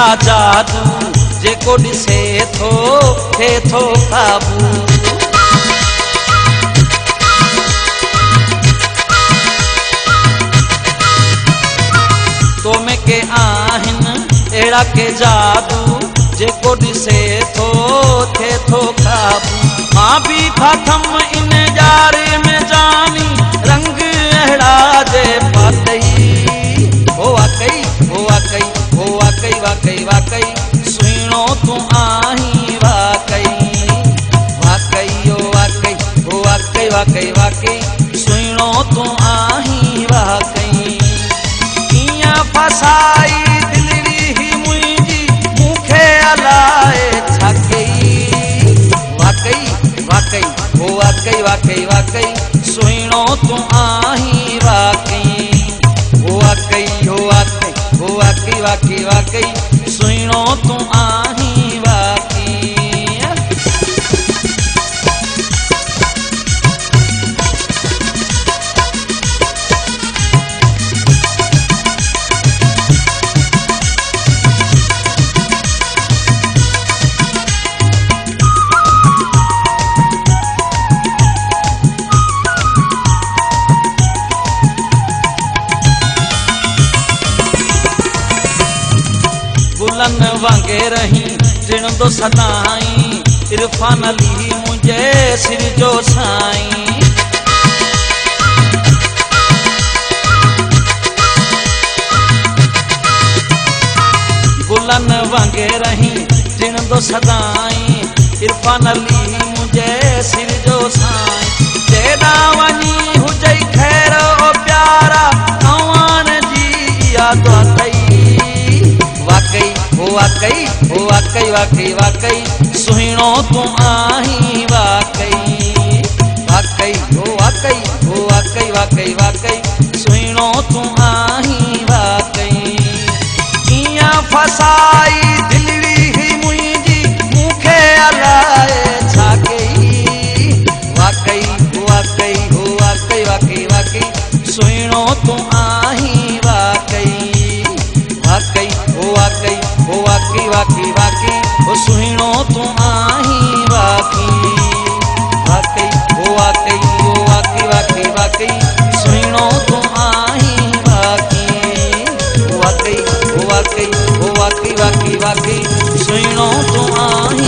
अहिड़ा जादू जेको ॾिसे थो थे थो काबू। तो में के आहिनि अहिड़ा के जादू जेको ॾिसे थो थे थो काबू। मां बि फाथम इन ॼारे में जानी रंग अहिड़ा जे पातई। हो वाकई हो वाकई हो वाकई वाकई वाकई सुहिणो तूं आहीं वाकई। वाकई हो वाकई हो वाकई वाकई वाकई सुहिणो तूं आहीं वाकई। कीअं फसाई दिलड़ी ही मुंहिंजी मूंखे अलाए छा कई। वाकई वाकई हो वाकई वाकई वाकई सुहिणो तूं आहीं वाकई। हो वाकई हो वाकई हो वाकई वाकई वाकई सुहिणो तूं आहीं वाकई। गुलन वांगुर रही टिणंदो सदाई इरफान अली मुंहिंजे सिर जो साईं। गुलन वांगुर रही टिणंदो सदाई इरफान अली मुंहिंजे सिर जो साईं। जेॾा वञी हुजई ख़ैर ओ प्यारा तव्हां जी याद कई। वाकई हो वाकई हो वाकई वाकई वाकई सुहिणो तूं आहीं वाकई। वाकई हो वाकई हो वाकई वाकई वाकई सुहिणो तूं आहीं वाकई। कीअं फसाई दिलड़ी ही मुंहिंजी मूंखे अलाए छा कई। वाकई हो वाकई हो वाकई वाकई वाकई सुहिणो तूं आहीं वाकई। वाकई हो वाकई हो वाकई वाकई वाकई हो सुहिणो तूं आहीं वाकई। वाकई हो वाकई हो वाकई वाकई वाकई सुहिणो तूं आहीं वाकई। वाकई हो वाकई हो वाकई वाकई वाकई सुहिणो तूं आहीं।